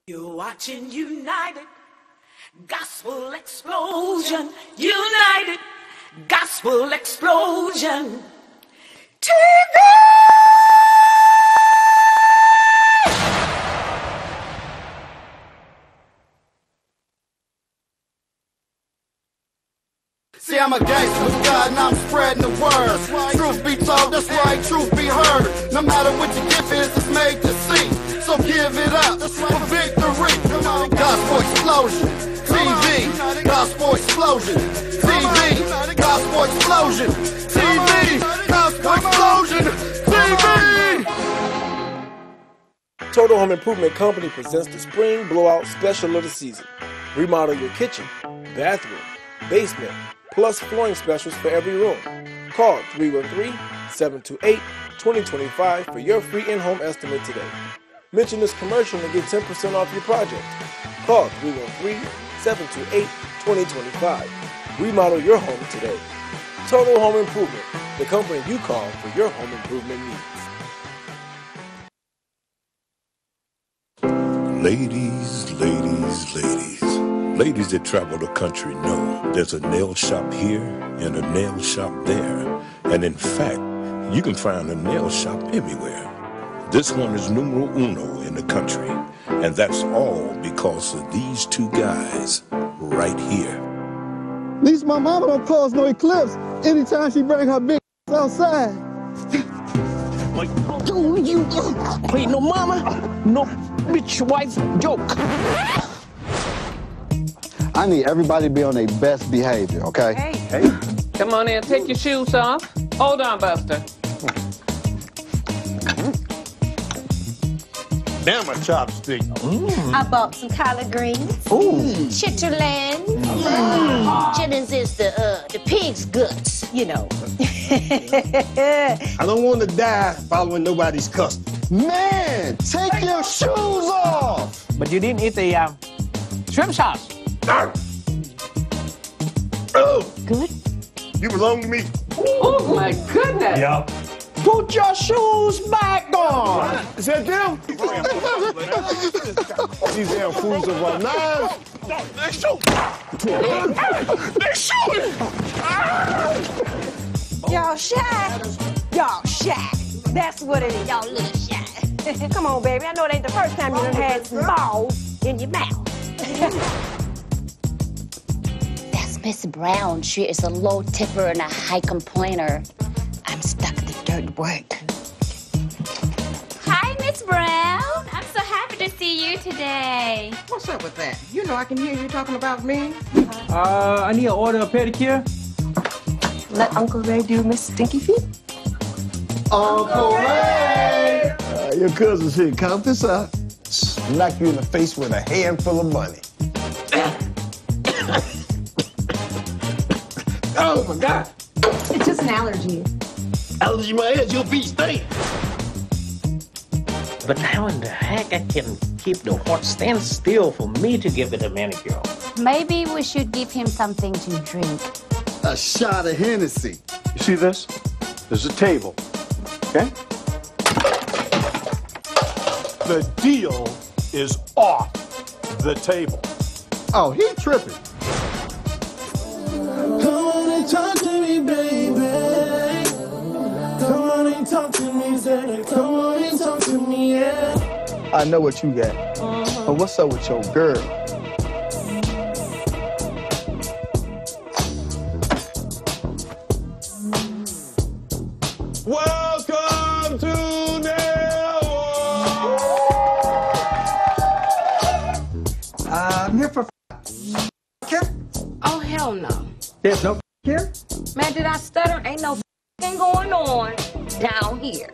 You're watching United Gospel Explosion. United Gospel Explosion TV. See, I'm a gangster with God and I'm spreading the word. Right. Truth be told, that's right, truth be heard. No matter what your gift is, it's made to see. So give it up for victory. Come on. Gospel Explosion TV. Gospel Explosion TV. Gospel Explosion TV. Gospel Explosion TV. Total Home Improvement Company presents the Spring Blowout Special of the season. Remodel your kitchen, bathroom, basement, plus flooring specials for every room. Call 313-728-2025 for your free in-home estimate today. Mention this commercial and get 10% off your project. Call 313-728-2025. Remodel your home today. Total Home Improvement, the company you call for your home improvement needs. Ladies, ladies, ladies. Ladies that travel the country know there's a nail shop here and a nail shop there. And in fact, you can find a nail shop everywhere. This one is numero uno in the country. And that's all because of these two guys right here. At least my mama don't cause no eclipse anytime she bring her big outside. Like, dude, you ain't no mama, no bitch wife joke. I need everybody to be on their best behavior, okay? Hey. Come on in, take your shoes off. Hold on, Buster. Damn, a chopstick. I bought some collard greens. Chitterland. Chitlins is the pig's guts, you know. I don't want to die following nobody's custom. Man, take your shoes off! But you didn't eat the shrimp sauce. Oh, Good. you belong to me. Oh, my goodness. Yup. Put your shoes back on. Is that them? These damn fools of our knives. They shooting. Y'all shy. Y'all shy. That's what it is. Y'all little shy. Come on, baby. I know it ain't the first time you done had some balls in your mouth. That's Miss Brown. She is a low tipper and a high complainer. I'm stuck at the dirt work. Hi, Miss Brown. I'm so happy to see you today. What's up with that? You know I can hear you talking about me. I need to order a pedicure. Let Uncle Ray do Miss Stinky Feet. Uncle Ray! Your cousin's here. Count this out. Knock you in the face with a handful of money. Oh, my God. It's just an allergy. Allergy my head, your feet stink. But how in the heck I can keep the horse stand still for me to give it a manicure? Maybe we should give him something to drink. A shot of Hennessy. You see this? There's a table, okay? The deal is off the table. Oh, he tripping. Come on and talk to me, baby. Come on and talk to me, Zeddy. Come on and talk to me, yeah. I know what you got. But what's up with your girl? Welcome to I'm here for Oh, hell no. There's no here? Man, did I stutter? Ain't no thing going on down here.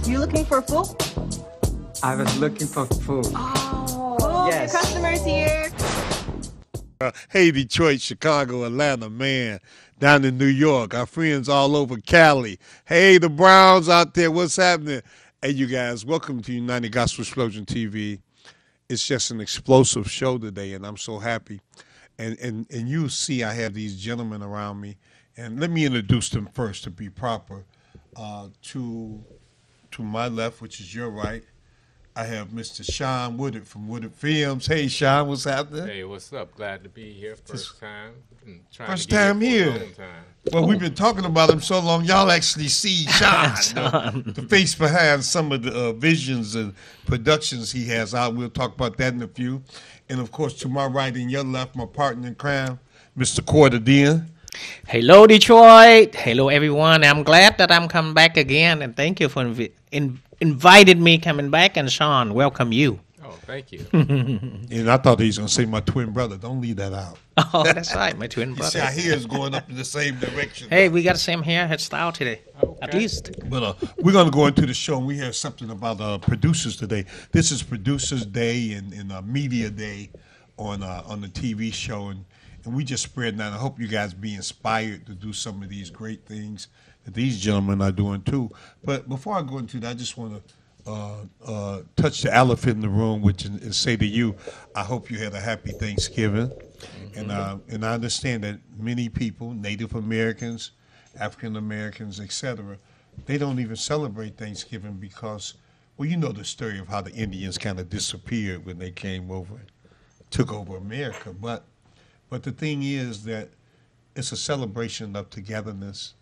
You looking for food? I was looking for food. Oh, Yes. your customers here. Hey, Detroit, Chicago, Atlanta, man, down in New York, our friends all over Cali. Hey, the Browns out there, what's happening? Hey, you guys, welcome to United Gospel Explosion TV. It's just an explosive show today, and I'm so happy. And you see I have these gentlemen around me, and let me introduce them first to be proper. To my left, which is your right, I have Mr. Sean Woodard from Woodard Films. Hey, Sean, what's happening? Hey, what's up? Glad to be here. First time. First time here. Well, we've been talking about him so long, y'all actually see Sean, the face behind some of the visions and productions he has out. We'll talk about that in a few. And, of course, to my right and your left, my partner in crime, Mr. Quarter Dean. Hello, Detroit. Hello, everyone. I'm glad that I'm coming back again, and thank you for invited me coming back. And Sean, welcome you. Oh, thank you. And I thought he was going to say my twin brother. Don't leave that out. Oh, that's right, my twin brother. See, our hair is going up in the same direction. Hey, we got the same hairstyle today, at least. But we're going to go into the show, and we have something about producers today. This is Producers Day and Media Day on the TV show, and we just spread that. I hope you guys be inspired to do some of these great things that these gentlemen are doing too. But before I go into that, I just want to touch the elephant in the room, which and say to you, I hope you had a happy Thanksgiving. And I understand that many people, Native Americans, African Americans, etc., they don't even celebrate Thanksgiving because, well, you know the story of how the Indians kind of disappeared when they came over and took over America. But the thing is that it's a celebration of togetherness,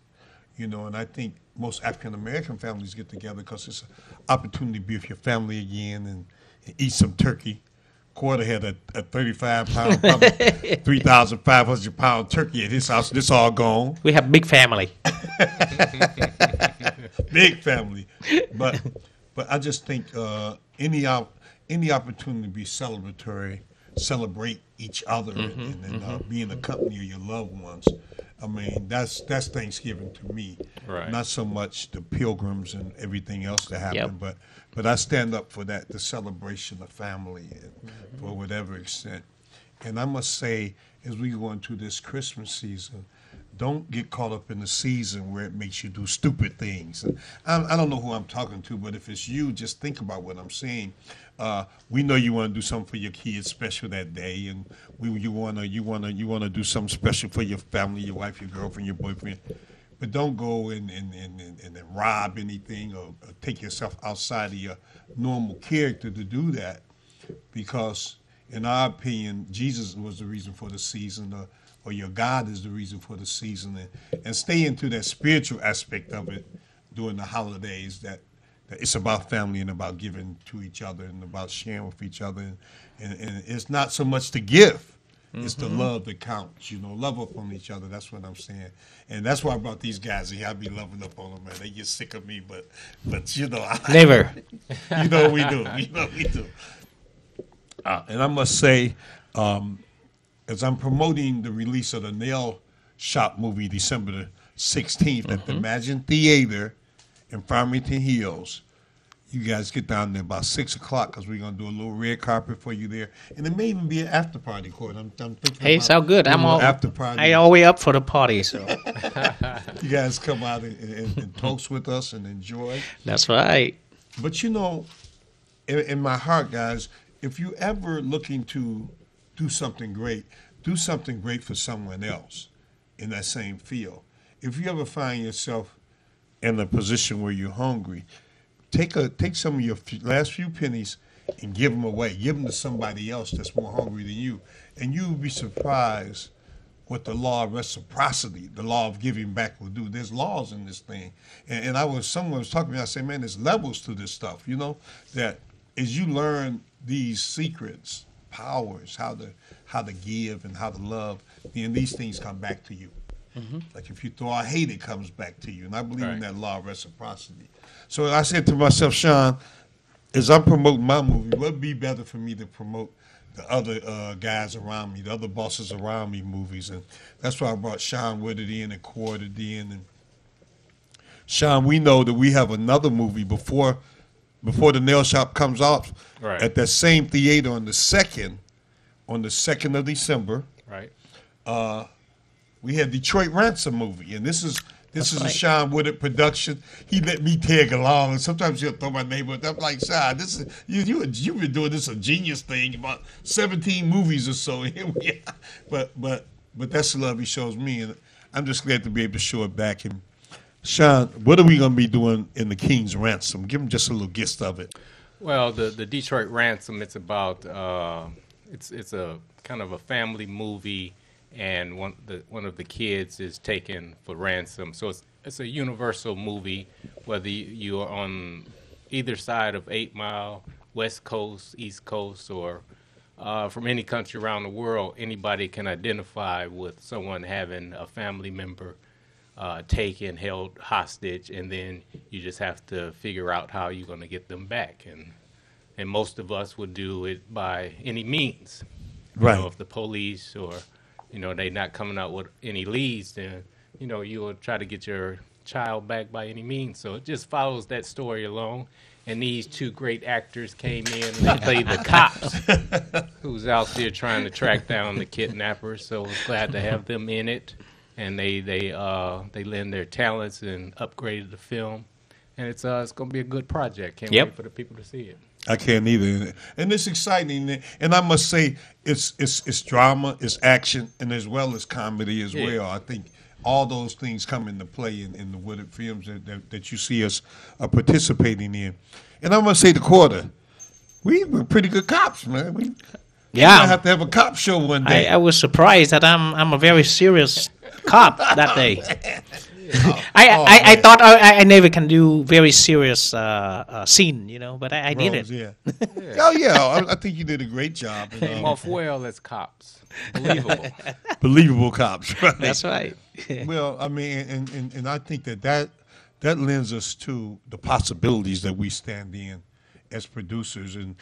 you know, and I think most African-American families get together because it's an opportunity to be with your family again and eat some turkey. Quarter had a 35-pound, probably 3,500-pound turkey at his house. This all gone. We have big family. Big family. But I just think any opportunity to be celebratory, celebrate each other and be in the company of your loved ones. I mean, that's Thanksgiving to me. Right. Not so much the pilgrims and everything else that happened, but I stand up for that, the celebration of family and for whatever extent. And I must say, as we go into this Christmas season, don't get caught up in the season where it makes you do stupid things. I don't know who I'm talking to, but if it's you, just think about what I'm saying. We know you want to do something for your kids special that day, and you want to do something special for your family, your wife, your girlfriend, your boyfriend. But don't go and rob anything or take yourself outside of your normal character to do that, because in our opinion, Jesus was the reason for the season, or your God is the reason for the season, and stay into that spiritual aspect of it during the holidays, that it's about family and about giving to each other and about sharing with each other. And it's not so much the gift, it's the love that counts, you know, love up on each other. That's what I'm saying. And that's why I brought these guys here. I be loving up on them, man. They get sick of me, but you know. Never. You know we do. You know we do. And I must say, as I'm promoting the release of the Nail Shop movie December the 16th at the Imagine Theater in Farmington Hills, you guys get down there about 6 o'clock because we're going to do a little red carpet for you there. And it may even be an after party, Court. I'm thinking hey, so good. I'm all after party. I all way up for the party. So you guys come out and toast with us and enjoy. That's right. But, you know, in my heart, guys, if you ever looking to do something great for someone else in that same field. If you ever find yourself in a position where you're hungry, take some of your last few pennies and give them away. Give them to somebody else that's more hungry than you. And you'll be surprised what the law of reciprocity, the law of giving back will do. There's laws in this thing. And someone was talking to me, I said, man, there's levels to this stuff, you know, that as you learn these secrets, powers, how to give and how to love, then these things come back to you. Like if you throw out hate, it comes back to you. And I believe in that law of reciprocity. So I said to myself, Sean, as I'm promoting my movie, what would be better for me to promote the other guys around me, the other bosses around me movies? And that's why I brought Sean Woodard in and Quarter in. And Sean, we know that we have another movie before the Nail Shop comes out at that same theater on the 2nd of December. Right. We had Detroit Ransom movie, and this is a Sean Woodard production. He let me tag along, and sometimes he'll throw my name up. I'm like, Sean, this is you've been doing this a genius thing about 17 movies or so. But that's the love he shows me, and I'm just glad to be able to show it back. And Sean, what are we going to be doing in the King's Ransom? Give him just a little gist of it. Well, the Detroit Ransom. It's about it's a kind of a family movie, and one of the kids is taken for ransom. So it's a universal movie, whether you are on either side of 8 Mile, West Coast, East Coast, or from any country around the world. Anybody can identify with someone having a family member taken, held hostage, and then you just have to figure out how you're going to get them back. And most of us would do it by any means. Right. You know, if the police or, they not coming out with any leads, then, you will try to get your child back by any means. So it just follows that story along. And these two great actors came in and they played the cops who's out there trying to track down the kidnappers. So we're glad to have them in it. And they lend their talents and upgraded the film. And it's going to be a good project. Can't wait for the people to see it. I can't either, and it's exciting. And I must say, it's drama, it's action, and as well as comedy as well. I think all those things come into play in the Woodard films that you see us participating in. And I must say, the Quarter, we were pretty good cops, man. We have to have a cop show one day. I was surprised that I'm a very serious cop that day. I thought I never can do very serious scene, but I did it. Yeah. Oh yeah, I think you did a great job. Came off well as cops. Believable. Believable cops. Right? That's right. Well, I mean, and I think that lends us to the possibilities that we stand in as producers, and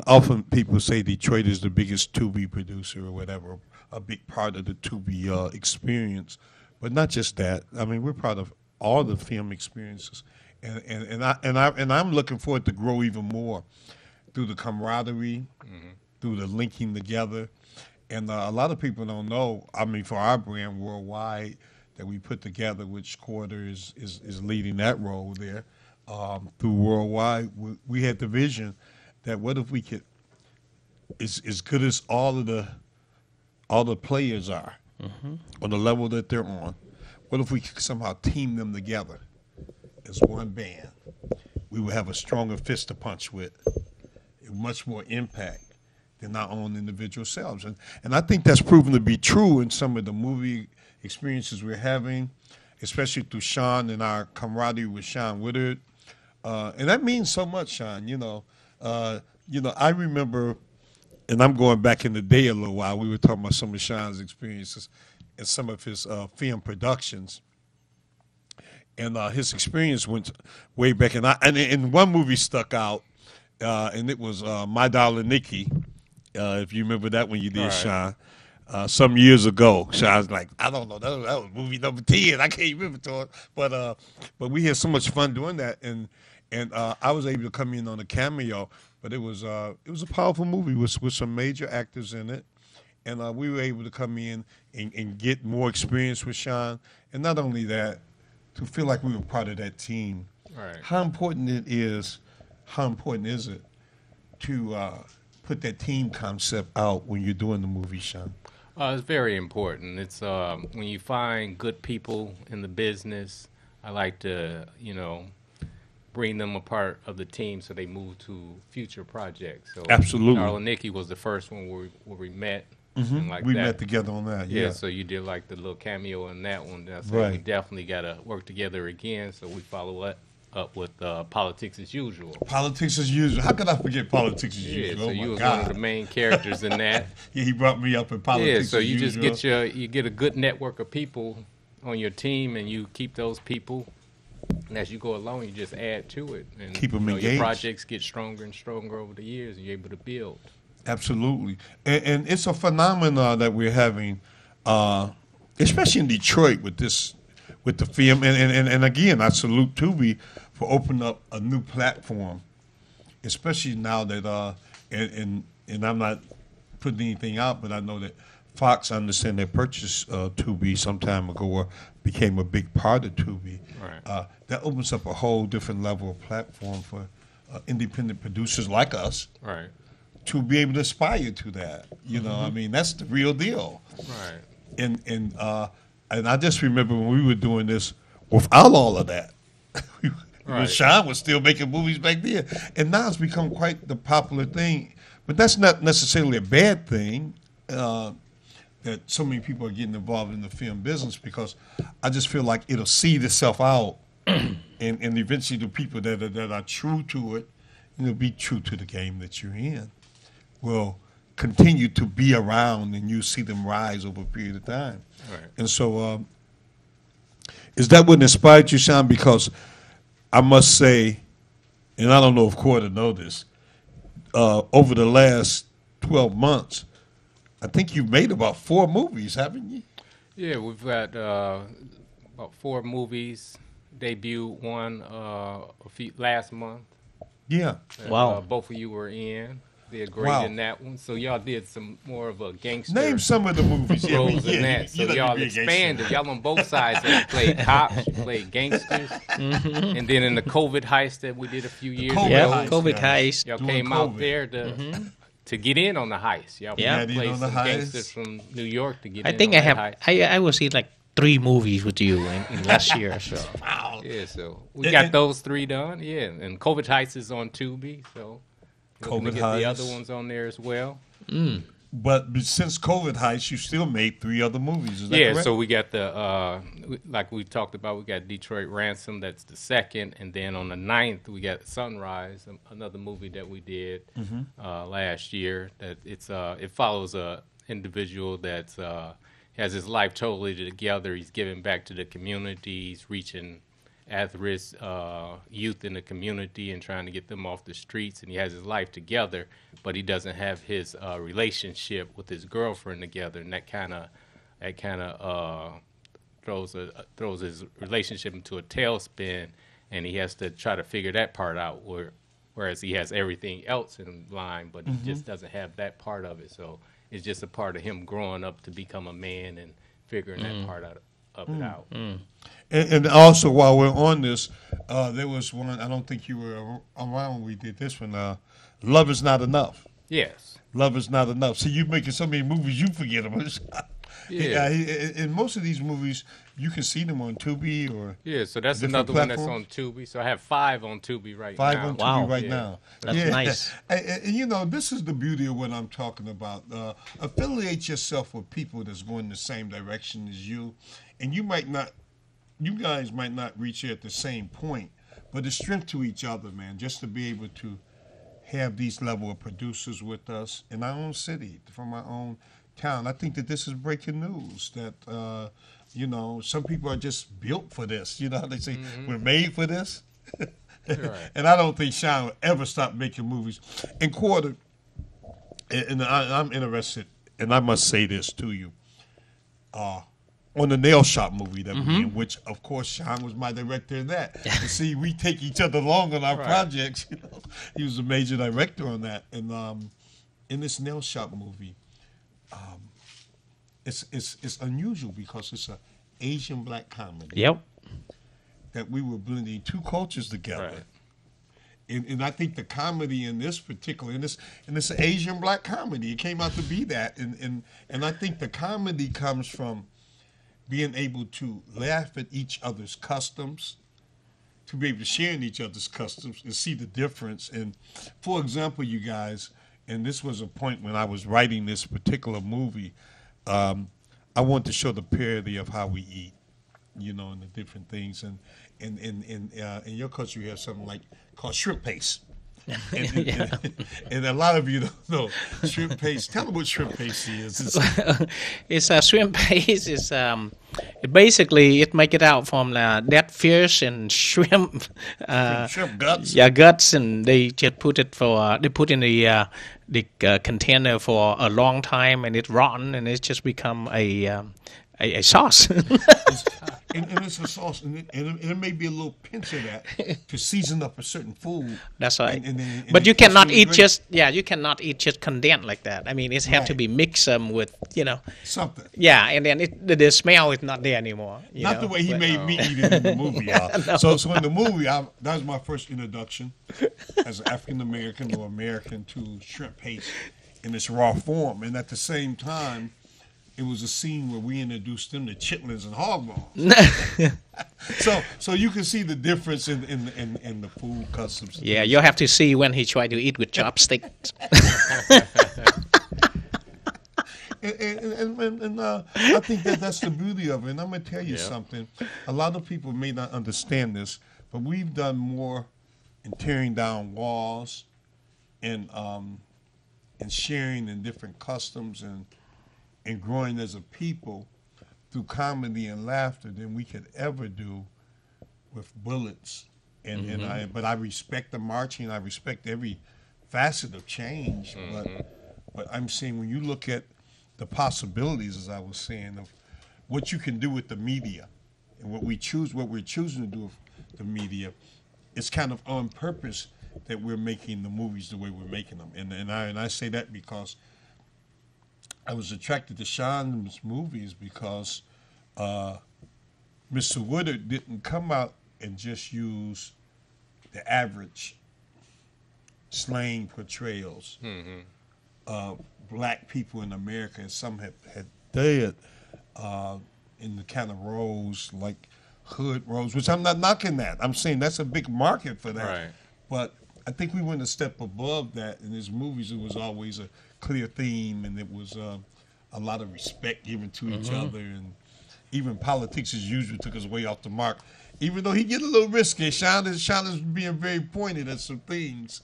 often people say Detroit is the biggest Tubi producer or whatever, a big part of the Tubi experience. But not just that. I mean, we're proud of all the film experiences, and I'm looking forward to grow even more through the camaraderie, through the linking together. And a lot of people don't know. I mean, for our brand worldwide that we put together, which Quarter is leading that role there, through worldwide, we had the vision that what if we could, as good as all the players are. On the level that they're on, what if we could somehow team them together as one band? We would have a stronger fist to punch with, much more impact than our own individual selves. And I think that's proven to be true in some of the movie experiences we're having, especially through Sean and our camaraderie with Sean Woodard. And that means so much, Sean. I remember. And I'm going back in the day a little while. We were talking about some of Sean's experiences and some of his film productions. And his experience went way back. And one movie stuck out, and it was My Darling Nikki, if you remember that one you did, Sean, some years ago. Sean's like, I don't know, that was movie number 10. I can't remember to it. But we had so much fun doing that. And I was able to come in on a cameo. But it was a powerful movie with some major actors in it, and we were able to come in and get more experience with Sean, and not only that, to feel like we were part of that team. Right. How important is it to put that team concept out when you're doing the movie, Sean? It's very important. It's when you find good people in the business. I like to bring them a part of the team so they move to future projects. So absolutely. Darling Nikki was the first one where we met. We met together on that. Yeah. So you did like the little cameo in that one. So right. We definitely got to work together again. So we follow up with Politics as Usual. Politics as Usual. How could I forget Politics as Usual? So you was one of the main characters in that. Yeah, he brought me up in Politics. So you as just get a good network of people on your team, and you keep those people. And as you go along, you just add to it. And keep them engaged. Your projects get stronger and stronger over the years, and you're able to build. Absolutely. And it's a phenomenon that we're having, especially in Detroit with the film. And again, I salute Tubi for opening up a new platform, especially now that, and I'm not putting anything out, but I know that Fox, I understand they purchased Tubi some time ago or became a big part of Tubi. Right. That opens up a whole different level of platform for independent producers like us. Right. To be able to aspire to that. You know, I mean, that's the real deal. Right. And I just remember when we were doing this without all of that. Right. Sean was still making movies back then. And now it's become quite the popular thing. But that's not necessarily a bad thing that so many people are getting involved in the film business, because I just feel like it'll seed itself out and eventually the people that are true to it, and they'll be true to the game that you're in, will continue to be around, and you see them rise over a period of time. Right. And so is that what inspired you, Sean? Because I must say, and I don't know if Quarter know this, over the last 12 months, I think you've made about 4 movies, haven't you? Yeah, we've got about 4 movies. Debut one last month. Yeah. Wow. Both of you were in. Did great Wow. in that one. So y'all did some more of a gangster. Name some of the movies. Yeah, roles in that. So let me y'all be a gangster. expanded. Y'all on both sides. You played cops, you played gangsters, and then in the COVID heist that we did a few years ago. Yeah, COVID heist. Y'all Doing came out COVID. there to get in on the heist. Y'all Yeah. played on the some heist. gangsters from New York to get in. I think on I have. that heist. I was in like 3 movies with you in last year. So Yeah, so we got those 3 done. Yeah, and COVID Heist is on Tubi, so we're gonna COVID get the Heist. other ones on there as well. But since COVID Heist, you still made 3 other movies. Is that Yeah, correct? so we got the like we talked about, we got Detroit Ransom. That's the second, and then on the 9th we got Sunrise, another movie that we did last year. That it follows a individual that's has his life totally together. He's giving back to the community. He's reaching at-risk youth in the community and trying to get them off the streets. And he has his life together, but he doesn't have his relationship with his girlfriend together. And that kind of throws his relationship into a tailspin, and he has to try to figure that part out. Whereas he has everything else in line, but he just doesn't have that part of it. So it's just a part of him growing up to become a man and figuring that part of it out. And also, while we're on this, there was one, I don't think you were around when we did this one, Love Is Not Enough. Yes. Love Is Not Enough. So you're making so many movies, you forget them. Yeah. In most of these movies, you can see them on Tubi or Yeah, so that's different another one that's platforms. on Tubi. So I have 5 on Tubi right 5 now. on Tubi Wow. right Yeah. now. That's nice. And you know, this is the beauty of what I'm talking about. Affiliate yourself with people that's going the same direction as you, and you guys might not reach it at the same point, but the strength to each other, man, just to be able to have these level of producers with us in our own city, from our own town. I think that this is breaking news that, you know, some people are just built for this. You know how they say, we're made for this? Right. And I don't think Sean will ever stop making movies. And Quarter, and I'm interested, and I must say this to you, on the Nail Shop movie that we in, which, of course, Sean was my director in that. You see, we take each other along on our projects. You know? He was a major director on that. And in this Nail Shop movie, it's unusual because it's an Asian black comedy. Yep. That we were blending 2 cultures together. Right. And I think the comedy in this particular, and it's an Asian black comedy. It came out to be that. And I think the comedy comes from being able to laugh at each other's customs, to be able to share in each other's customs and see the difference. And for example, you guys, and this was a point when I was writing this particular movie, I wanted to show the parody of how we eat, you know, and the different things. And in your culture, you have something like called shrimp paste. And a lot of you don't know shrimp paste. Tell them what shrimp paste is. It's a shrimp paste. It's it basically it make it out from dead fish and shrimp. Shrimp guts. Yeah, guts, and they just put it they put in the container for a long time, and it rotten, and it just become a sauce. And it's a sauce, and it may be a little pinch of that to season up a certain food. That's right. And but it you tastes cannot really eat great. you cannot eat just condensed like that. I mean, it have to be mixed with something. Yeah, and then the smell is not there anymore. Not the way he made me eat it in the movie. No. So in the movie, that was my first introduction as an African American or American to shrimp paste in its raw form, and at the same time, it was a scene where we introduced them to chitlins and hog balls. so you can see the difference in the food customs. Yeah, you'll have to see when he tried to eat with chopsticks. And I think that's the beauty of it. And I'm going to tell you something. A lot of people may not understand this, but we've done more in tearing down walls and sharing in different customs and growing as a people through comedy and laughter than we could ever do with bullets. But I respect the marching. I respect every facet of change. But I'm saying when you look at the possibilities, as I was saying, of what you can do with the media and what we're choosing to do with the media, it's kind of on purpose that we're making the movies the way we're making them. And I say that because I was attracted to Sean's movies because Mr. Woodard didn't come out and just use the average slang portrayals. Black people in America, and some had did in the kind of roles like hood roles, which I'm not knocking that. I'm saying that's a big market for that. Right. But I think we went a step above that. In his movies, it was always a clear theme, and it was a lot of respect given to each other, and even politics as usual took us way off the mark. Even though he get a little risky, Sean is being very pointed at some things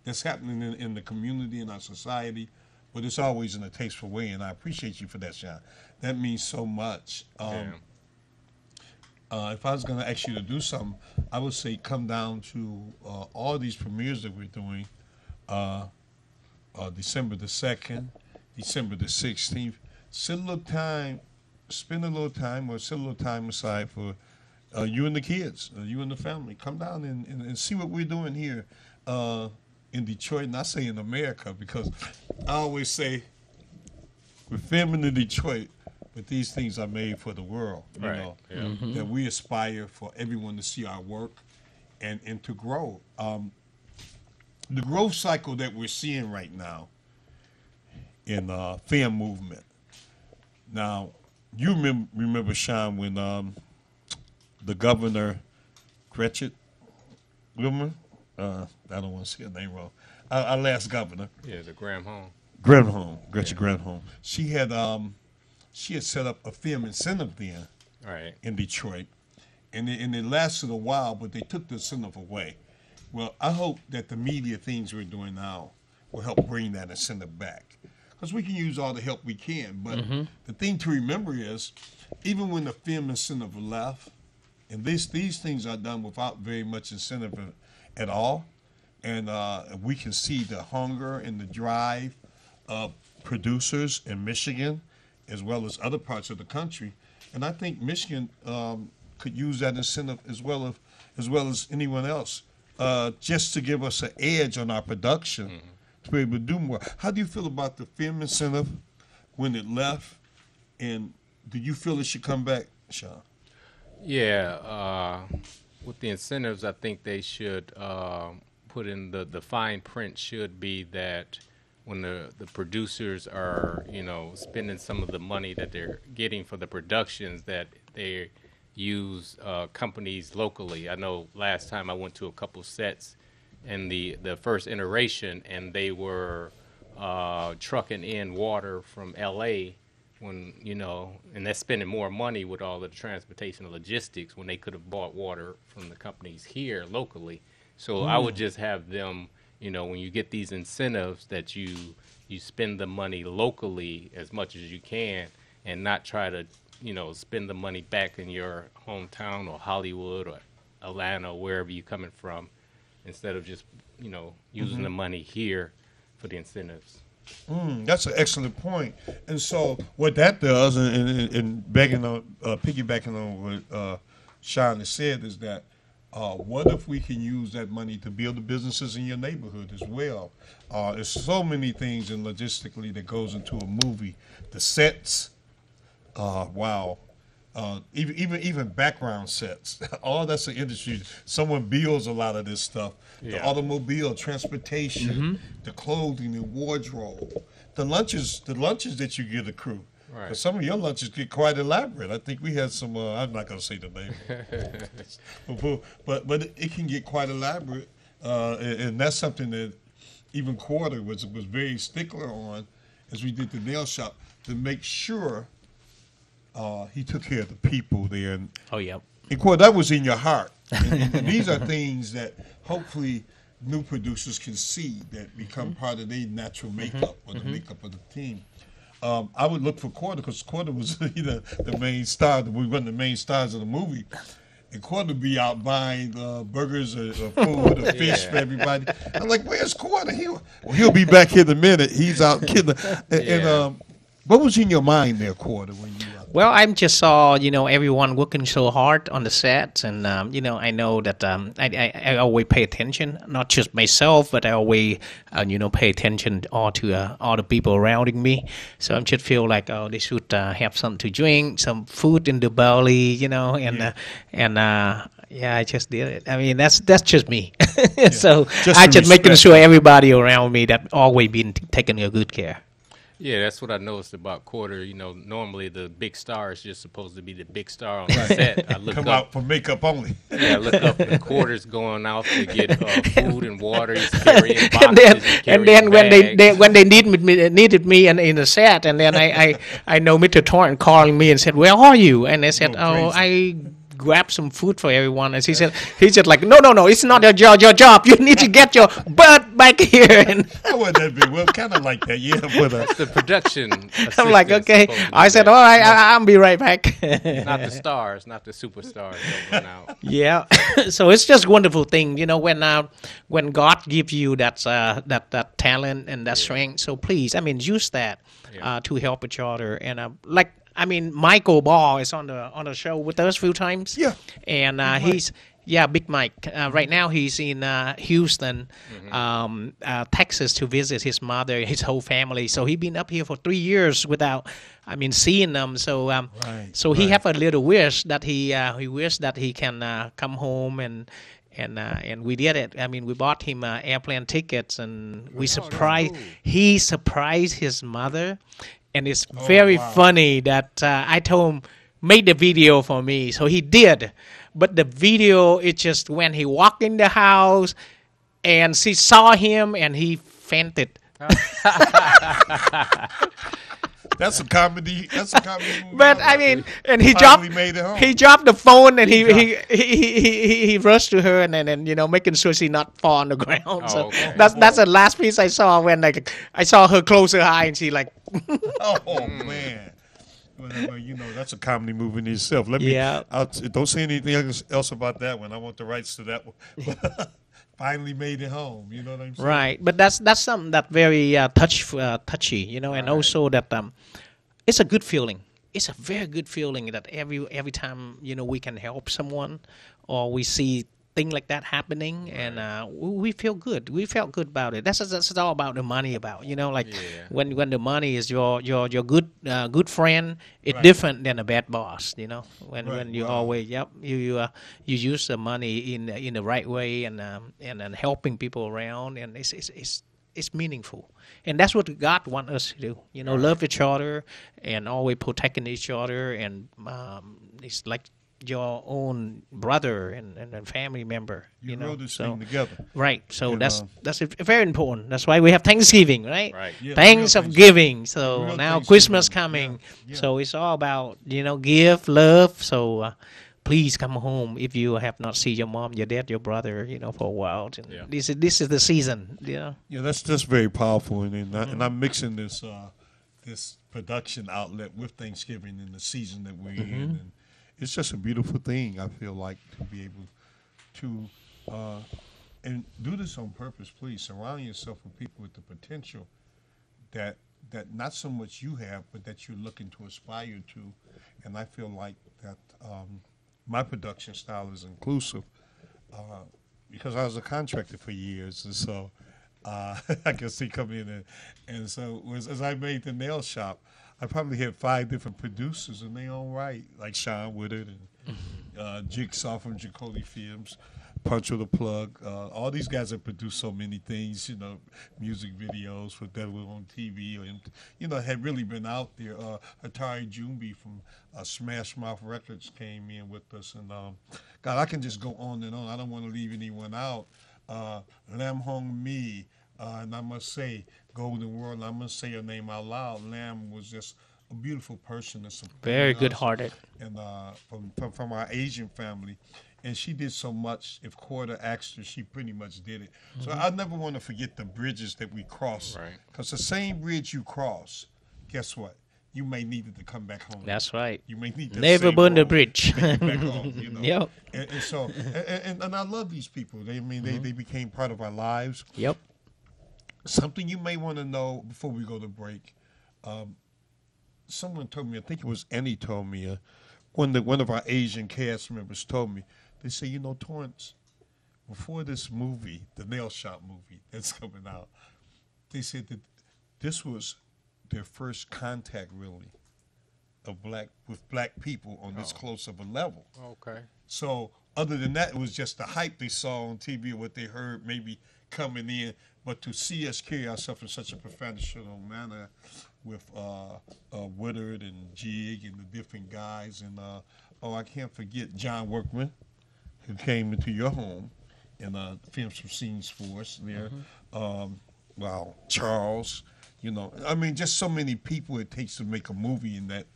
that's happening in the community, in our society, but it's always in a tasteful way, and I appreciate you for that, Sean. That means so much. If I was going to ask you to do something, I would say come down to all these premieres that we're doing, December the 2nd, December the 16th. Spend a little time or set a little time aside for you and the kids, you and the family. Come down and see what we're doing here in Detroit, and I say in America, because I always say we're filming in Detroit, but these things are made for the world, you know, that we aspire for everyone to see our work and to grow. The growth cycle that we're seeing right now in film movement. Now, you remember, Sean, when the governor, Gretchen Whitmer, I don't want to say her name wrong, our last governor. Yeah, the Gretchen Granholm. She had set up a film incentive then in Detroit, and it lasted a while, but they took the incentive away. Well, I hope that the media things we're doing now will help bring that incentive back, because we can use all the help we can. But the thing to remember is, even when the film incentive left, and these things are done without very much incentive at all, and we can see the hunger and the drive of producers in Michigan, as well as other parts of the country. And I think Michigan could use that incentive as well as anyone else, just to give us an edge on our production to be able to do more. How do you feel about the film incentive when it left, and do you feel it should come back, Sean? Yeah, with the incentives, I think they should put in the fine print should be that when the producers are, spending some of the money that they're getting for the productions, that they use companies locally. I know last time I went to a couple sets in the first iteration, and they were trucking in water from L.A. when, and they're spending more money with all the transportation and logistics when they could have bought water from the companies here locally. So I would just have them, when you get these incentives, that you spend the money locally as much as you can, and not try to, spend the money back in your hometown or Hollywood or Atlanta or wherever you're coming from, instead of just, using the money here for the incentives. That's an excellent point. And so what that does, and piggybacking on what Sean has said, is that what if we can use that money to build the businesses in your neighborhood as well? There's so many things in logistically that goes into a movie. The sets, wow. Even background sets. All that's an industry. Someone builds a lot of this stuff. The automobile, transportation, the clothing, the wardrobe, the lunches that you give the crew. Right. But some of your lunches get quite elaborate. I think we had some. I'm not going to say the name, but it can get quite elaborate, and that's something that even Quarter was very stickler on, as we did the nail shop, to make sure he took care of the people there. And, oh yeah. And Quarter, that was in your heart. And these are things that hopefully new producers can see that become part of their natural makeup or the makeup of the team. I would look for Quarter because Quarter was the main star. We were the main stars of the movie. And Quarter would be out buying burgers or food or fish for everybody. I'm like, where's Quarter? He'll be back here in a minute. He's out kidding. And what was in your mind there, Quarter, when you Well, I just saw, everyone working so hard on the sets, and I know that I always pay attention, not just myself, but I always pay attention all the people around me. So I just feel like they should have something to drink, some food in the belly, I just did it. I mean, that's just me. So I just making sure everybody around me that always been taking a good care. Yeah, that's what I noticed about Quarter. Normally the big star is just supposed to be the big star on the set. I look come out for makeup only. Yeah, I look up and Quarter's going out to get food and water. He's carrying boxes, and then when they needed me in the set, and then I know Mr. Thornton calling me and said, "Where are you?" And I said, I grab some food for everyone, and he said like, no, it's not your job. You need to get your butt back here. And that wasn't that big. Well, kind of like that, yeah. But the production. I'm like, okay. I said, all right, I'll be right back. Not the stars, not the superstars. Yeah. So it's just a wonderful thing, when God gives you that talent and that strength. So please, use that to help each other. And Michael Ball is on the show with us a few times. Yeah. And he's Big Mike. Right now he's in Houston, Texas to visit his mother, his whole family. So he's been up here for 3 years without, seeing them. So he have a little wish that he wished that he can come home and we did it. We bought him airplane tickets, and he surprised his mother. And it's very funny that I told him, make the video for me. So he did. But the video, it's just when he walked in the house and she saw him and he fainted. That's a comedy. Movie. But and he dropped the phone, and he rushed to her, and then making sure she not fall on the ground. So that's the last piece I saw when I saw her close her eye, and she like. Oh man. Well, that's a comedy movie in itself. Don't say anything else about that one. I want the rights to that one. Finally made it home. You know what I'm saying? Right, but that's something that very touchy, and also that it's a good feeling. It's a very good feeling that every time we can help someone or we see thing like that happening, and we feel good. We felt good about it. That's all about the money. When the money is your good friend, it's different than a bad boss. When you always you use the money in the right way and helping people around, and it's meaningful. And that's what God wants us to do. Love each other and always protecting each other, and it's like your own brother and family member. You know this thing together. Right. So that's very important. That's why we have Thanksgiving, right? Right. Yeah, Thanks of giving. So now Christmas coming. Yeah. So it's all about, give, love. So please come home if you have not seen your mom, your dad, your brother, for a while. And this is the season, Yeah, that's very powerful. And I'm mixing this production outlet with Thanksgiving in the season that we're in. And it's just a beautiful thing, I feel like, to be able to and do this on purpose. Please surround yourself with people with the potential that not so much you have, but that you're looking to aspire to. And I feel like that my production style is inclusive because I was a contractor for years, and so I can see coming in and so as I made the nail shop, I probably had 5 different producers in their own right, like Sean Woodard and Jigsaw from Jacoby Films. Punch with a Plug. All these guys have produced so many things, music videos for that were on TV, or had really been out there. Atari Jumbi from Smash Mouth Records came in with us, and God, I can just go on and on. I don't want to leave anyone out. Lam Hong Mi, and I must say, Golden World, and I must say her name out loud. Lam was just a beautiful person and very good-hearted, and from our Asian family. And she did so much. If Quarter asked her, she pretty much did it. So I never want to forget the bridges that we crossed. Because the same bridge you cross, guess what? You may need it to come back home. That's right. You may need to never burn the bridge. Back home, Yep. And so, and I love these people. They became part of our lives. Yep. Something you may want to know before we go to break. Someone told me, I think it was Annie told me, one of our Asian cast members told me, they say, Torrance, before this movie, the Nail Shop movie that's coming out, they said that this was their first contact, really, with black people on this close of a level. Okay. So other than that, it was just the hype they saw on TV, what they heard maybe coming in, but to see us carry ourselves in such a professional manner with Woodard and Jig and the different guys, and I can't forget John Workman, who came into your home and filmed some scenes for us there. Charles, just so many people it takes to make a movie, and that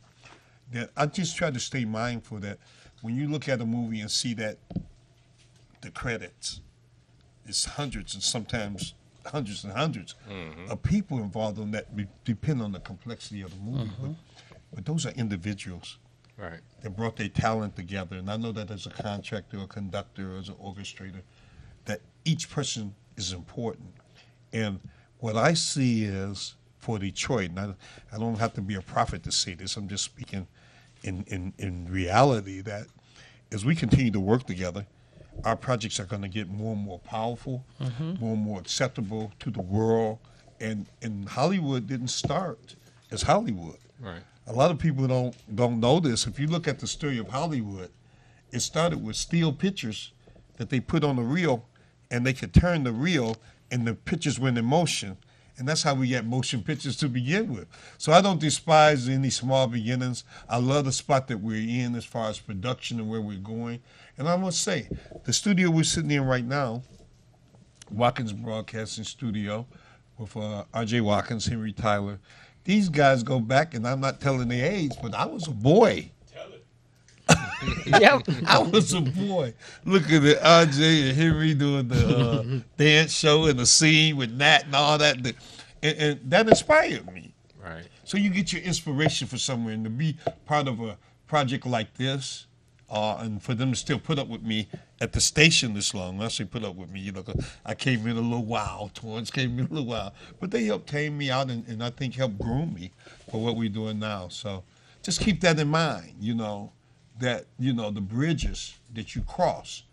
I just try to stay mindful that when you look at a movie and see that the credits, it's hundreds and sometimes hundreds and hundreds of people involved in that, depend on the complexity of the movie. But those are individuals. Right. They brought their talent together. And I know that as a contractor, a conductor, as an orchestrator, that each person is important. And what I see is for Detroit, and I don't have to be a prophet to say this, I'm just speaking in reality, that as we continue to work together, our projects are going to get more and more powerful, more and more acceptable to the world. And Hollywood didn't start as Hollywood. Right. A lot of people don't know this. If you look at the story of Hollywood, it started with steel pictures that they put on the reel, and they could turn the reel, and the pictures went in motion. And that's how we get motion pictures to begin with. So I don't despise any small beginnings. I love the spot that we're in as far as production and where we're going. And I must say, the studio we're sitting in right now, Watkins Broadcasting Studio, with R.J. Watkins, Henry Tyler, these guys go back, and I'm not telling their age, but I was a boy. Yep. I was a boy. Look at it, RJ and Henry doing the dance show and the scene with Nat and all that. And that inspired me. Right. So you get your inspiration for somewhere, and to be part of a project like this, and for them to still put up with me at the station this long. When I say put up with me, 'cause I came in a little while. Torrance came in a little while. But they helped tame me out and I think helped groom me for what we're doing now. So just keep that in mind, that, the bridges that you cross,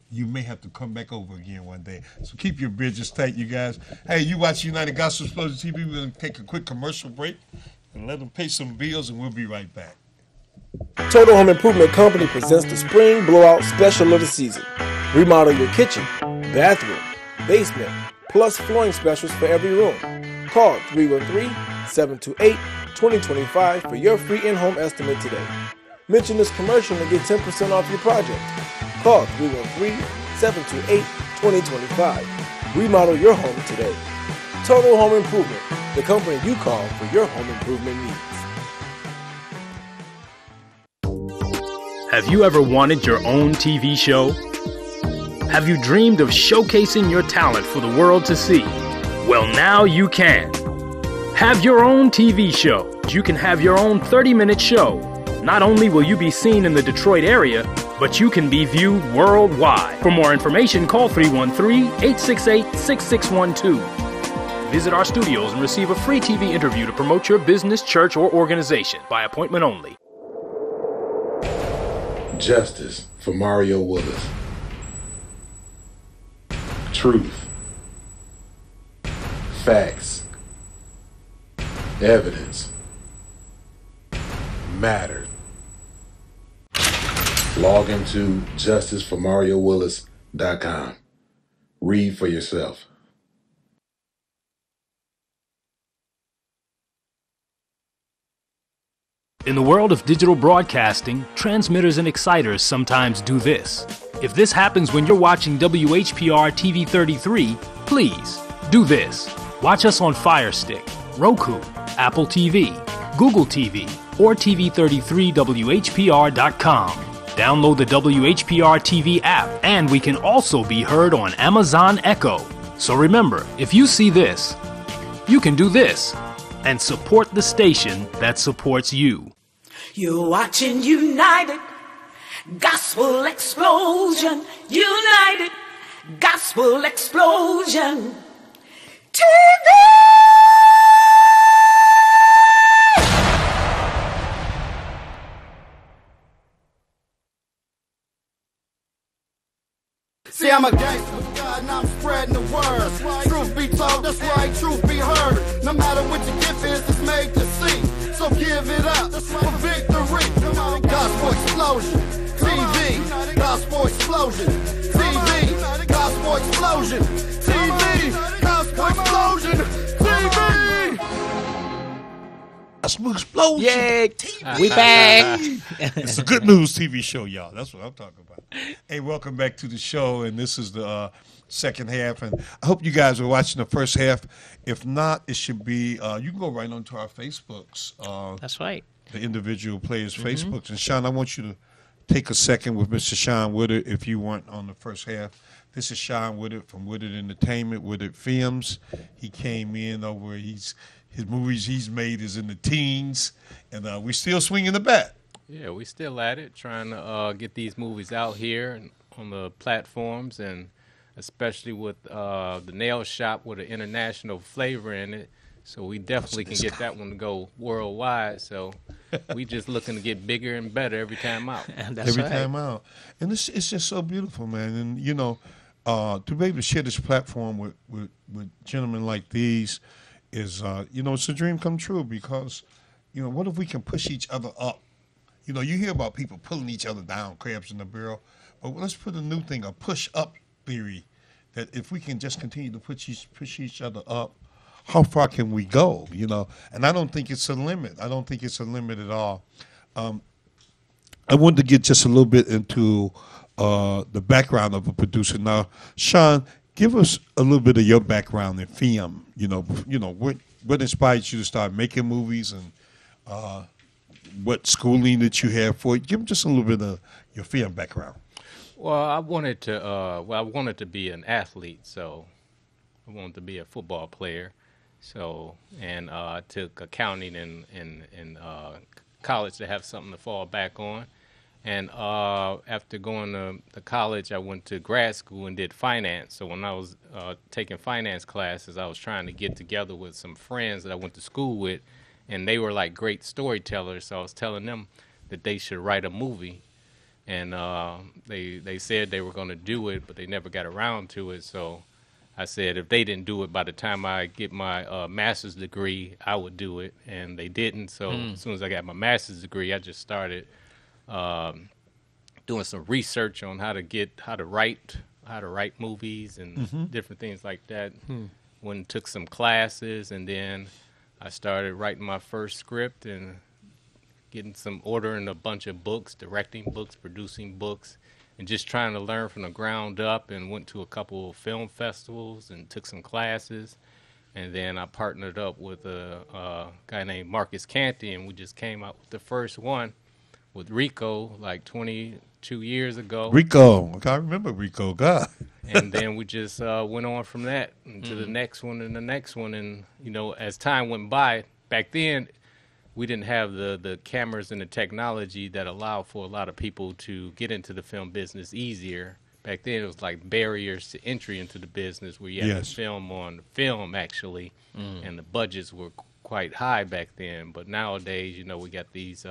you may have to come back over again one day. So keep your bridges tight, you guys. Hey, you watch United Gospel Explosion TV. We're going to take a quick commercial break and let them pay some bills, and we'll be right back. Total Home Improvement Company presents the Spring Blowout Special of the season. Remodel your kitchen, bathroom, basement, plus flooring specials for every room. Call 313-728-2025 for your free in-home estimate today. Mention this commercial and get 10% off your project. Call 313-728-2025. Remodel your home today. Total Home Improvement, the company you call for your home improvement needs. Have you ever wanted your own TV show? Have you dreamed of showcasing your talent for the world to see? Well, now you can. Have your own TV show. You can have your own 30-minute show. Not only will you be seen in the Detroit area, but you can be viewed worldwide. For more information, call 313-868-6612. Visit our studios and receive a free TV interview to promote your business, church, or organization by appointment only. Justice for Mario Willis. Truth. Facts. Evidence. Mattered. Log into JusticeForMarioWillis.com com. Read for yourself. In the world of digital broadcasting, transmitters and exciters sometimes do this. If this happens when you're watching WHPR TV 33, please do this. Watch us on Fire Stick, Roku, Apple TV, Google TV, or TV33WHPR.com. Download the WHPR TV app, and we can also be heard on Amazon Echo. So remember, if you see this, you can do this and support the station that supports you. You're watching United Gospel Explosion. United Gospel Explosion TV. See, I'm a gangster with God and I'm spreading the word. Truth be told, that's right, truth be heard. No matter what your gift is, it's made to see. So give it up for victory. Gospel Explosion TV. Gospel Explosion TV. Gospel Explosion TV. Gospel Explosion TV. Gospel Explosion. Yay. TV. We back. It's a good news TV show, y'all. That's what I'm talking about. Hey, welcome back to the show, and this is the second half, and I hope you guys are watching the first half. If not, it should be, you can go right onto our Facebooks. That's right. The individual players' Facebooks. And Sean, I want you to take a second with Mr. Sean Woodard if you weren't on the first half. This is Sean Woodard from Woodard Entertainment, Woodard Films. He came in over, his movies he's made is in the teens, and we're still swinging the bat. Yeah, we still at it, trying to get these movies out here and on the platforms, and especially with the nail shop with an international flavor in it. So we definitely can get that one to go worldwide. So we just looking to get bigger and better every time out. Every time out. And it's just so beautiful, man. And, you know, to be able to share this platform with gentlemen like these is, you know, it's a dream come true because, you know, what if we can push each other up? You know, you hear about people pulling each other down, crabs in the barrel. But let's put a new thing, a push-up theory, that if we can just continue to push each other up, how far can we go, you know? And I don't think it's a limit. I don't think it's a limit at all. I wanted to get just a little bit into the background of a producer. Now, Sean, give us a little bit of your background in film. You know, what inspired you to start making movies, and what schooling that you have for it? Give them just a little bit of your film background. Well, I wanted to be an athlete, so I wanted to be a football player. So, and I took accounting in college to have something to fall back on. And after going to college, I went to grad school and did finance. So when I was taking finance classes, I was trying to get together with some friends that I went to school with, and they were like great storytellers. So I was telling them that they should write a movie. And they said they were going to do it, but they never got around to it. So I said if they didn't do it by the time I get my master's degree, I would do it. And they didn't. So as soon as I got my master's degree, I just started doing some research on how to write movies and different things like that. Went and took some classes, and then I started writing my first script and ordering a bunch of books, directing books, producing books, and just trying to learn from the ground up, and went to a couple of film festivals and took some classes. And then I partnered up with a guy named Marcus Canty, and we just came out with the first one with Rico like 22 years ago. Rico, I remember Rico, God. And then we just went on from that to the next one and the next one. And, you know, as time went by, back then, we didn't have the cameras and the technology that allow for a lot of people to get into the film business easier. Back then, it was like barriers to entry into the business where you had to film on film, actually, and the budgets were quite high back then. But nowadays, you know, we got these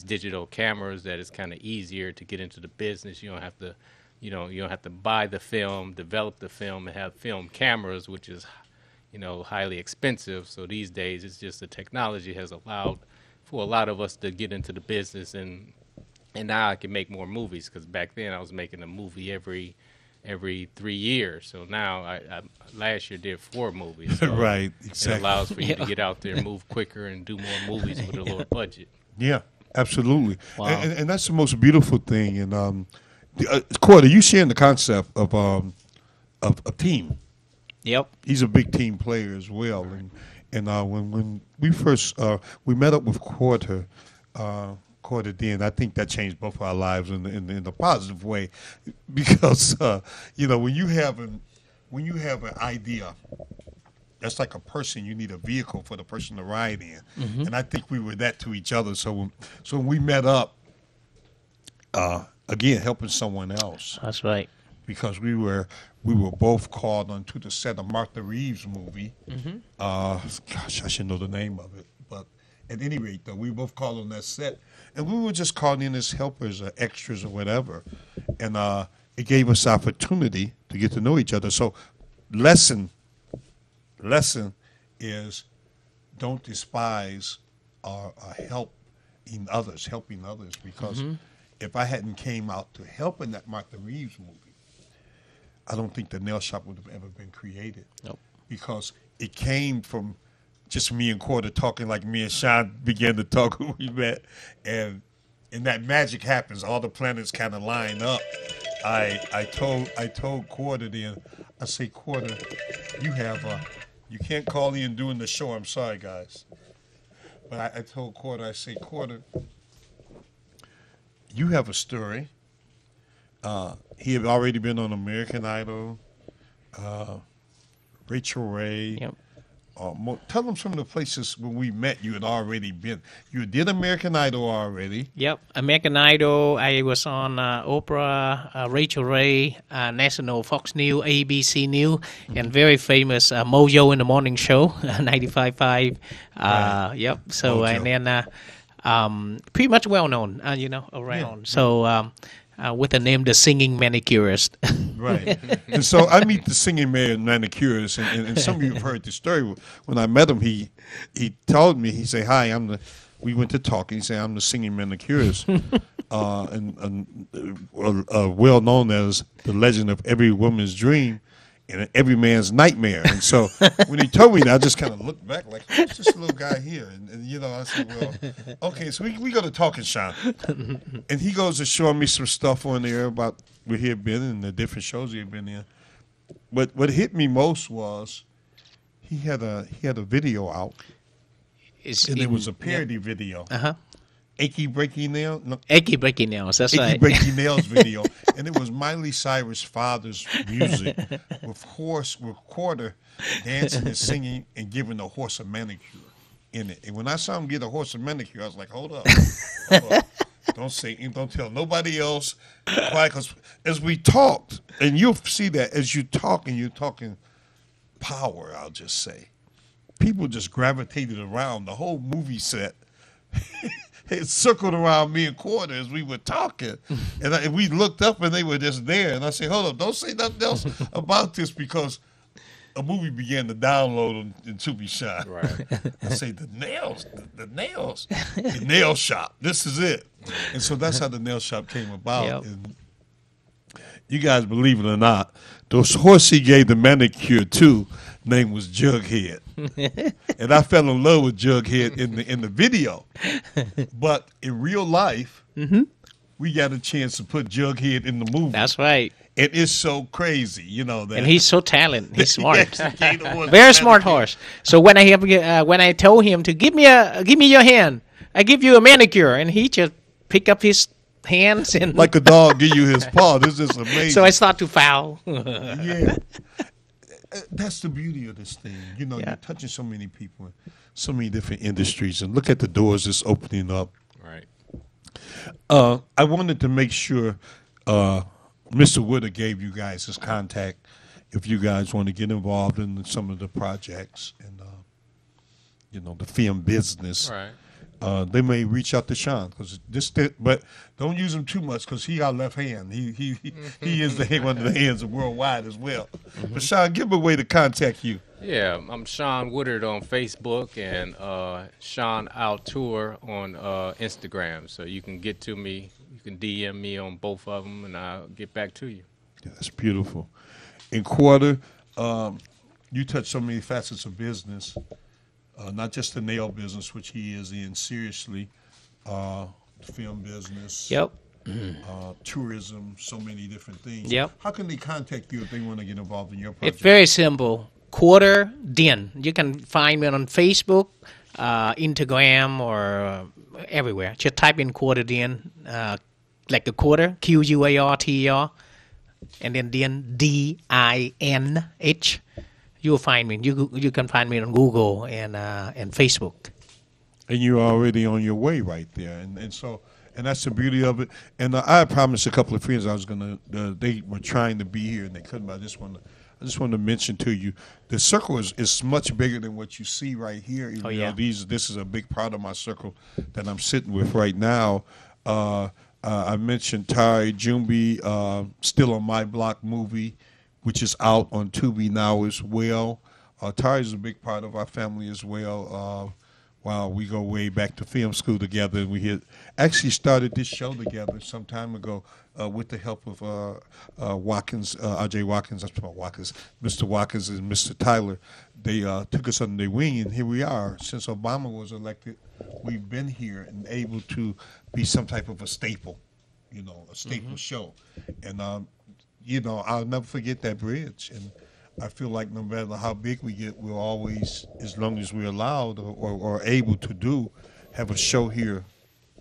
digital cameras that it's kind of easier to get into the business. You don't have to, you don't have to buy the film, develop the film, and have film cameras, which is, you know, highly expensive. So these days, it's just the technology has allowed for a lot of us to get into the business, and now I can make more movies, because back then I was making a movie every every 3 years. So now I last year did 4 movies. So Right, It exactly. allows for you to get out there and move quicker and do more movies with a lower budget. Yeah, absolutely. Wow. And that's the most beautiful thing. And Corda, you sharing the concept of a team. Yep. He's a big team player as well. And when we first we met up with Corda then, I think that changed both our lives in the positive way, because when you have an idea, that's like a person. You need a vehicle for the person to ride in, Mhm. and I think we were that to each other. So when we met up, again, helping someone else. That's right. Because we were both called onto the set of Martha Reeves' movie. Mhm. Gosh, I should know the name of it, but at any rate, though, we were both called on that set, and we were just called in as helpers or extras or whatever, and it gave us opportunity to get to know each other. So, lesson is don't despise or helping others, because Mhm. if I hadn't came out to help in that Martha Reeves movie, I don't think the nail shop would have ever been created. Nope. Because it came from just me and Corda talking like me and Sean began to talk when we met, and that magic happens. All the planets kind of line up. I told Corda then, I say, Corda, you can't call in doing the show. I'm sorry, guys. But I told Corda, I say, Corda, you have a story. He had already been on American Idol, Rachel Ray. Yep. Tell them some of the places where we met you had already been. You did American Idol already. Yep, American Idol. I was on Oprah, Rachel Ray, National Fox News, ABC News, and very famous Mojo in the Morning Show, 95.5. Yep. So Mojo. and then pretty much well known, around. Yeah. So with the name The Singing Manicurist. Right. And so I meet the singing manicurist, and some of you have heard the story. When I met him, he told me, he said, hi, we went to talk, and he said, I'm the singing manicurist, and well known as the legend of every woman's dream and every man's nightmare. And so when he told me that, I just kind of looked back like, who's this little guy here? And I said, well, okay, so we go to talking, Sean. And he goes to showing me some stuff on there about where he had been and the different shows he had been in. But what hit me most was he had a video out, and it was a parody video. Uh-huh. Achy Breaky Nails? No. Achy Breaky Nails, that's right. Achy Breaky Nails video. And it was Miley Cyrus' father's music with Corda dancing and singing and giving the horse a manicure in it. And when I saw him get a horse a manicure, I was like, hold up. Don't tell nobody else. Because as we talked, and you'll see that as you talk and you're talking power, I'll just say, people just gravitated around the whole movie set. It circled around me and Corda as we were talking. And we looked up and they were just there. And I said, hold up, don't say nothing else about this, because a movie began to download and to be shot. Right. I say, the nails, the nail shop. This is it. And so that's how the nail shop came about. Yep. And you guys, believe it or not, the horse he gave the manicure to, name was Jughead. And I fell in love with Jughead in the video. But in real life, we got a chance to put Jughead in the movie. That's right. It is so crazy, that. And he's so talented. He's smart. Yes, he gave the horse Very the smart manicure. horse. So when I told him to give me your hand, I give you a manicure, and he just pick up his hands and Like a dog give you his paw. This is amazing. So I start to foul. Yeah. That's the beauty of this thing. You're touching so many people in so many different industries, and look at the doors it's opening up. Right. I wanted to make sure Mr. Woodard gave you guys his contact if you guys want to get involved in some of the projects and the film business. Right. They may reach out to Sean, but don't use him too much, because he our left hand. He is one of the hands of worldwide as well. But Sean, give him a way to contact you. Yeah, I'm Sean Woodard on Facebook and Sean Altour on Instagram. So you can get to me. You can DM me on both of them, and I'll get back to you. Yeah, that's beautiful. In Quarter, you touch so many facets of business, not just the nail business, which he is in seriously, the film business. Yep. Tourism, so many different things. Yep. How can they contact you if they want to get involved in your project? It's very simple. Quarter Dien. You can find me on Facebook, Instagram, or everywhere. Just type in Quarter Dien, like a quarter, Quarter, and then Dien, DINH. You'll find me. You can find me on Google and Facebook. And you're already on your way right there, and so. And that's the beauty of it. And I promised a couple of friends I was gonna. They were trying to be here and they couldn't. But I just want to mention to you, the circle is much bigger than what you see right here. Even though this is a big part of my circle that I'm sitting with right now. I mentioned Ty Jumbi, Still on My Block movie, which is out on Tubi now as well. Ty is a big part of our family as well. Wow, we go way back to film school together, and we had actually started this show together some time ago with the help of Watkins, R.J. Watkins, Mr. Watkins and Mr. Tyler. They took us under their wing, and here we are. Since Obama was elected, we've been here and able to be some type of a staple, a staple show. And, I'll never forget that bridge. And I feel like no matter how big we get, we'll always, as long as we're allowed or able to do, have a show here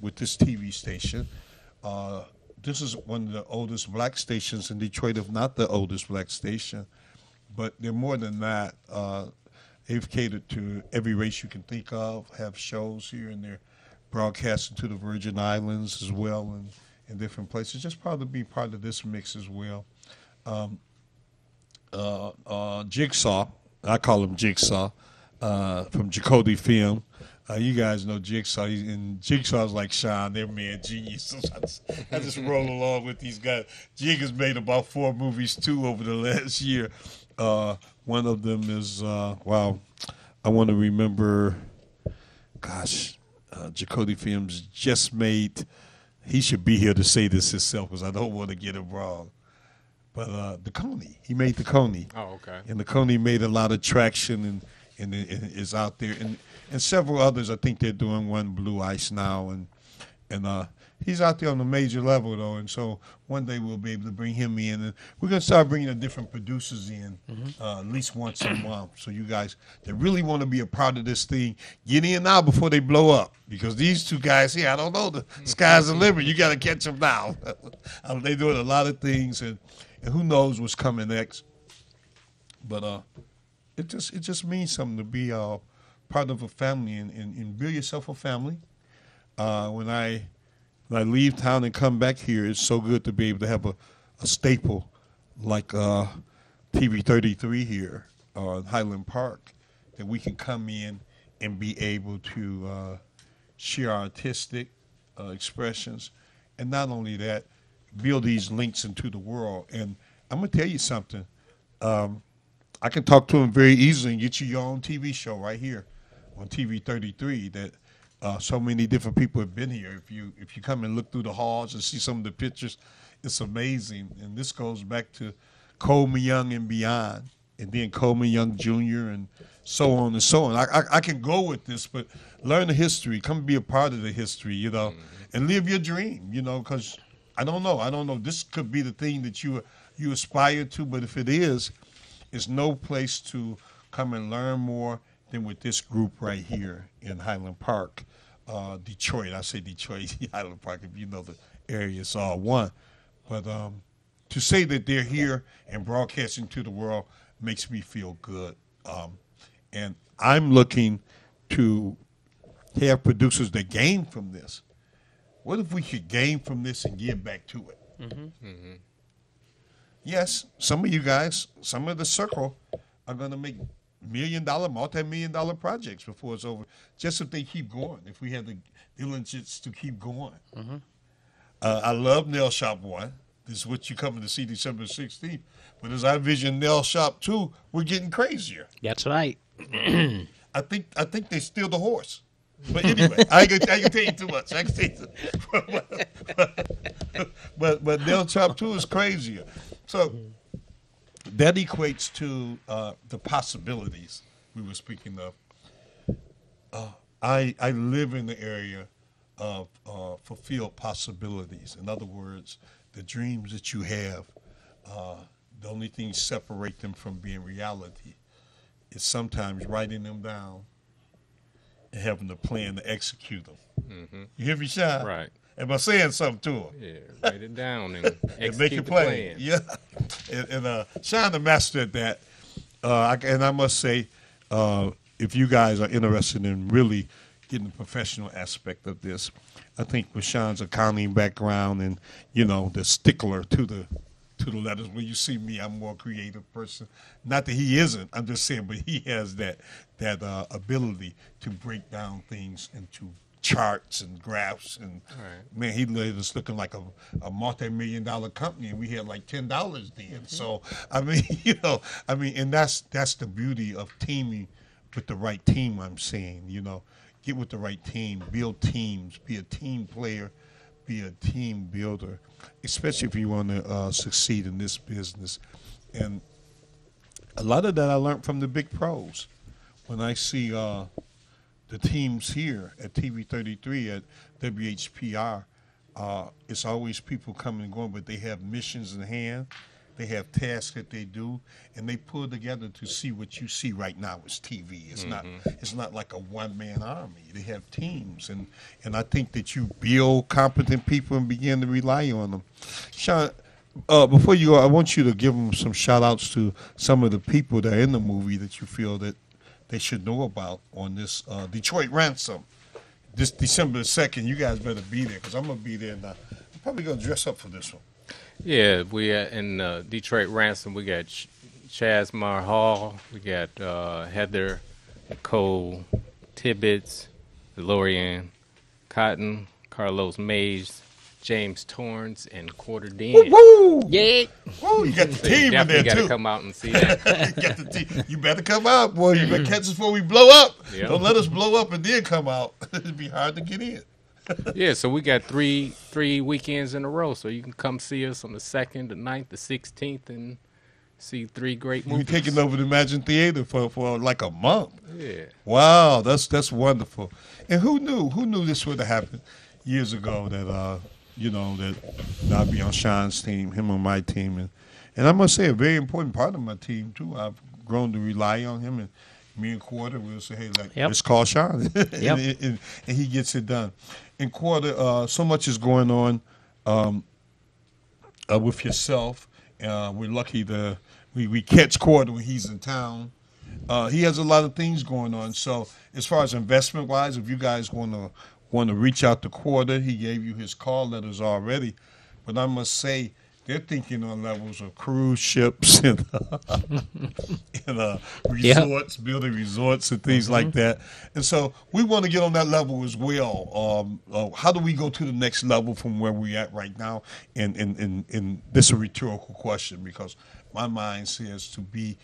with this TV station. This is one of the oldest black stations in Detroit, if not the oldest black station. But they're more than that. They've catered to every race you can think of, have shows here, and they're broadcasting to the Virgin Islands as well and in different places. Just proud to be part of this mix as well. Jigsaw, I call him Jigsaw, from Jacody Film. You guys know Jigsaw, and Jigsaw's like Sean, they're man geniuses. I just roll along with these guys. Jig has made about 4 movies too over the last year. One of them is, I want to remember, Jacody Films just made, he should be here to say this himself because I don't want to get it wrong. But the Coney, he made the Coney. Oh, okay. And the Coney made a lot of traction and is out there. And several others, I think they're doing one, Blue Ice now. And he's out there on a major level, though. And so one day we'll be able to bring him in. And we're going to start bringing the different producers in at least once a month. So you guys that really want to be a part of this thing, get in now before they blow up. Because these two guys here, I don't know, the sky's the limit. You got to catch them now. They're doing a lot of things. And who knows what's coming next? But it just means something to be part of a family and build yourself a family. When I leave town and come back here, it's so good to be able to have a staple like TV 33 here in Highland Park that we can come in and be able to share our artistic expressions, and not only that, build these links into the world. And I'm going to tell you something. I can talk to them very easily and get you your own TV show right here on TV 33 that so many different people have been here. If you come and look through the halls and see some of the pictures, it's amazing. And this goes back to Coleman Young and beyond, and then Coleman Young Jr. and so on and so on. I can go with this, but learn the history. Come be a part of the history, and live your dream, because I don't know. This could be the thing that you aspire to, but if it is, it's no place to come and learn more than with this group right here in Highland Park, Detroit. I say Detroit, Highland Park, if you know the area, it's all one. But to say that they're here and broadcasting to the world makes me feel good. And I'm looking to have producers that gain from this. What if we could gain from this and give back to it? Mm-hmm. Yes, some of you guys, some of the circle are going to make multi-million-dollar projects before it's over, just if they keep going, if we have the diligence to keep going. Mm-hmm. I love Nail Shop 1. This is what you're coming to see December 16th. But as I vision Nail Shop 2, we're getting crazier. That's right. I think they steal the horse. But anyway, I can tell you too much. But Nail Shop 2 is crazier. So that equates to the possibilities we were speaking of. I live in the area of fulfilled possibilities. In other words, the dreams that you have, the only thing separate them from being reality is sometimes writing them down and having a plan to execute them. Mm-hmm. You hear me, Sean? Right. Am I saying something to him? Yeah, write it down and And make execute it the plain. plan. Yeah. And Sean the master at that. And I must say, if you guys are interested in really getting the professional aspect of this, I think with Sean's accounting background and, the stickler to the letters. When you see me, I'm a more creative person. Not that he isn't. I'm just saying, but he has that ability to break down things into charts and graphs. And man, he led us looking like a multi-million-dollar company, and we had like $10 then. So I mean, and that's the beauty of teaming with the right team. I'm saying, get with the right team, build teams, be a team player, be a team builder, especially if you want to succeed in this business. And a lot of that I learned from the big pros. When I see the teams here at TV33 at WHPR, it's always people coming and going, but they have missions in hand. They have tasks that they do, and they pull together to see what you see right now as TV. It's not like a one-man army. They have teams, and I think that you build competent people and begin to rely on them. Sean, before you go, I want you to give them some shout-outs to some of the people that are in the movie that you feel that they should know about on this Detroit Ransom. This December 2nd, you guys better be there, because I'm going to be there, and I'm probably going to dress up for this one. Yeah, we are in Detroit Ransom. We got Chaz Hall. We got Heather Nicole Tibbetts, Lorian Cotton, Carlos Mays, James Torrance, and Quarter Den. Woo! Yeah. Woo, you got the team in there, got too. to come out and see that. You got the team. You better come out, boy. You better catch us before we blow up. Yep. Don't let us blow up and then come out. It'd be hard to get in. Yeah, so we got three weekends in a row, so you can come see us on the 2nd, the 9th, the 16th, and see 3 great movies. We're taking over the Imagine Theater for like a month. Yeah. Wow, that's wonderful. And who knew this would have happened years ago that that I'd be on Sean's team, him on my team, and I must say a very important part of my team too. I've grown to rely on him, and me and Quarter will say, hey, let's call Sean, and he gets it done. And Quarter, so much is going on with yourself. We're lucky we catch Quarter when he's in town. He has a lot of things going on. So as far as investment wise, if you guys want to reach out to Quarter, he gave you his call letters already. But I must say, they're thinking on levels of cruise ships and resorts, building resorts and things like that. And so we want to get on that level as well. How do we go to the next level from where we're at right now? And this is a rhetorical question, because my mind says to be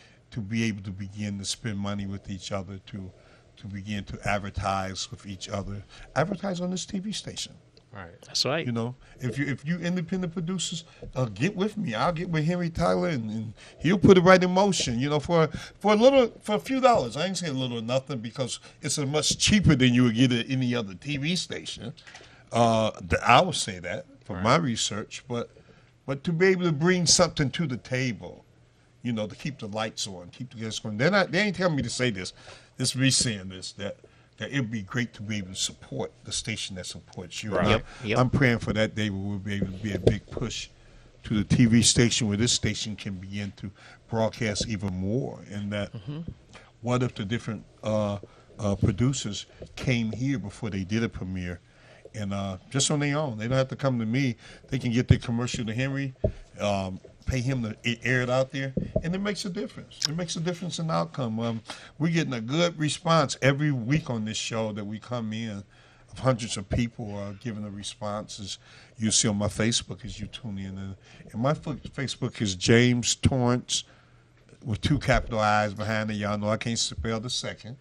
able to begin to spend money with each other, to begin to advertise with each other, advertise on this TV station. Right. That's right. If you independent producers, get with me. I'll get with Henry Tyler, and he'll put it right in motion. For a few dollars. I ain't saying a little or nothing, because it's much cheaper than you would get at any other TV station. I would say that from my research, but to be able to bring something to the table, to keep the lights on, keep the gas going. They ain't telling me to say this. This is me saying this, that it would be great to be able to support the station that supports you. Right. Yep. I'm praying for that day where we'll be able to be a big push to the TV station, where this station can begin to broadcast even more. And that what if the different producers came here before they did a premiere, and just on their own. They don't have to come to me. They can get their commercial to Henry, pay him to air it out there, and it makes a difference. It makes a difference in the outcome. We're getting a good response every week on this show that we come in. Of hundreds of people giving the responses. You see on my Facebook as you tune in. And my Facebook is James Torrance with 2 capital I's behind it. Y'all know I can't spell the second.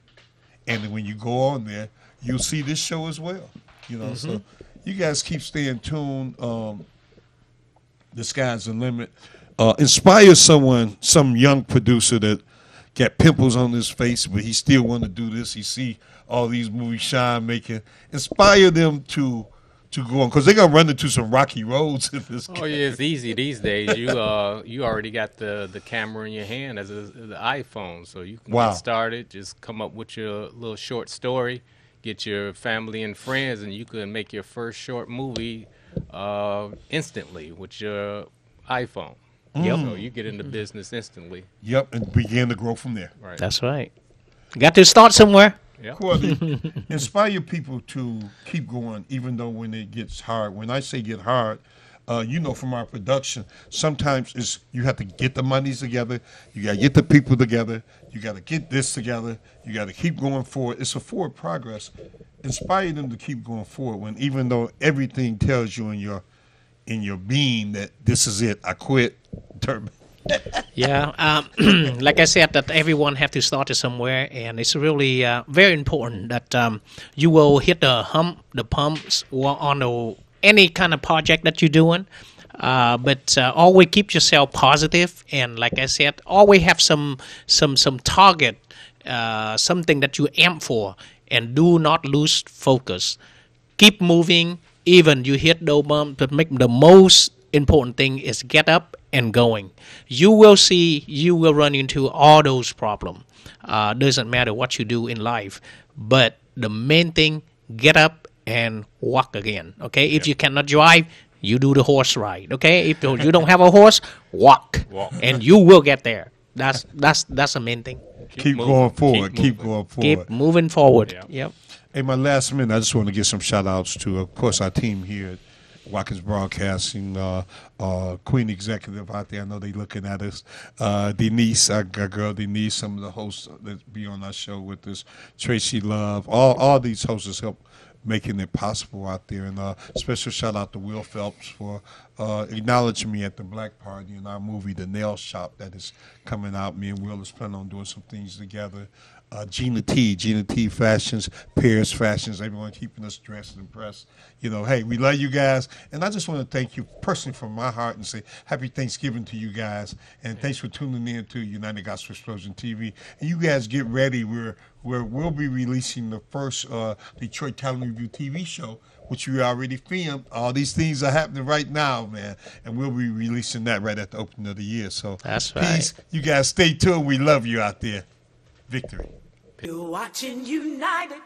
And when you go on there, you'll see this show as well. So you guys keep staying tuned. The sky's the limit. inspire someone, some young producer that got pimples on his face, but he still want to do this. He see all these movies Sean making. Inspire them to go on, because they're going to run into some rocky roads in this case. Oh, yeah, it's easy these days. You already got the camera in your hand as the iPhone, so you can get started. Just come up with your little short story, get your family and friends, and you can make your first short movie instantly with your iPhone. Yep. So you get into business instantly. Yep, and begin to grow from there. Right. That's right. Got to start somewhere. Yep. Inspire people to keep going, even though when it gets hard. When I say get hard, from our production, sometimes you have to get the monies together, you got to get the people together, you got to get this together, you got to keep going forward. It's a forward progress. Inspire them to keep going forward when, even though everything tells you in your being that this is it, I quit. Yeah, like I said, that everyone have to start somewhere, and it's really very important that you will hit the pumps on any kind of project that you're doing. But always keep yourself positive, and like I said, always have some target, something that you aim for, and do not lose focus. Keep moving, even you hit the bump. But make the most important thing is get up and going. You will run into all those problems. Doesn't matter what you do in life, but the main thing, get up and walk again. Okay, if you cannot drive, you do the horse ride. Okay, if you don't have a horse, walk. And you will get there. That's the main thing. Keep going forward. Keep going forward. Keep moving forward. Yeah. Yep. Hey, my last minute, I just want to give some shout outs to, of course, our team here at Watkins Broadcasting, Queen Executive out there. I know they looking at us. Denise, our girl Denise, some of the hosts that be on our show with us. Tracy Love, all these hosts help making it possible out there. And special shout out to Will Phelps for acknowledging me at the Black Party in our movie, The Nail Shop, that is coming out. Me and Will is planning on doing some things together. Gina T Fashions, Paris Fashions, everyone keeping us dressed and pressed. Hey, we love you guys. And I just want to thank you personally from my heart and say happy Thanksgiving to you guys. And thanks for tuning in to United Gospel Explosion TV. And you guys get ready. We'll be releasing the first Detroit Talent Review TV show, which we already filmed. All these things are happening right now, man. And we'll be releasing that right at the opening of the year. So that's right. Peace. You guys stay tuned. We love you out there. Victory. You're watching United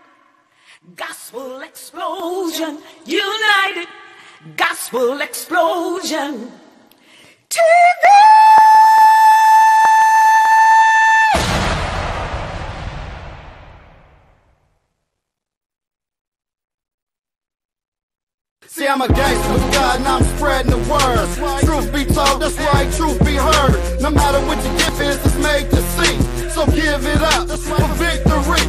Gospel Explosion. United Gospel Explosion TV. See, I'm a gangster with God and I'm spreading the word. Truth be told, that's right, truth be heard. No matter what your gift is, it's made to see. So give it up for victory.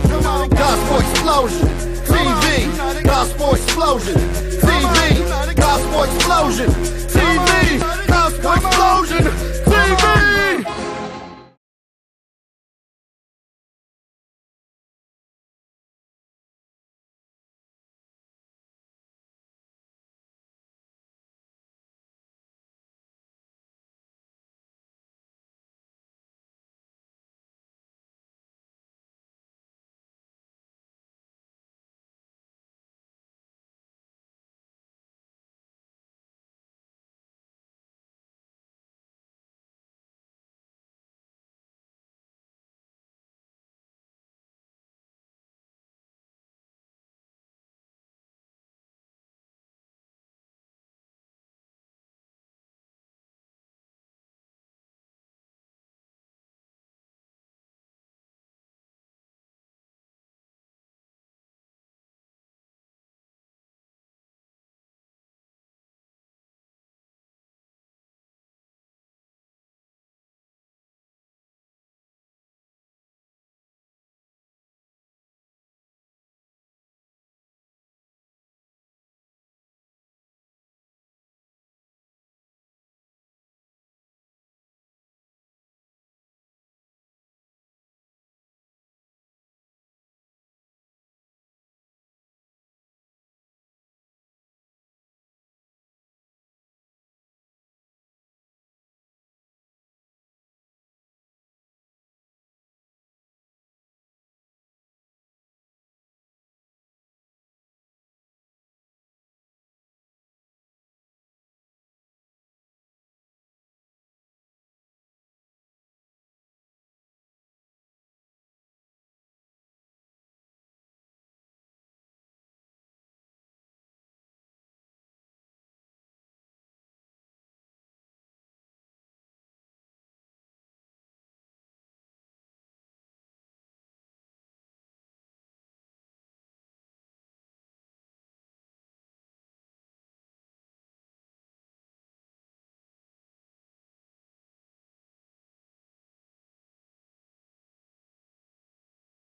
Gospel Explosion TV. Gospel Explosion TV. Gospel Explosion TV.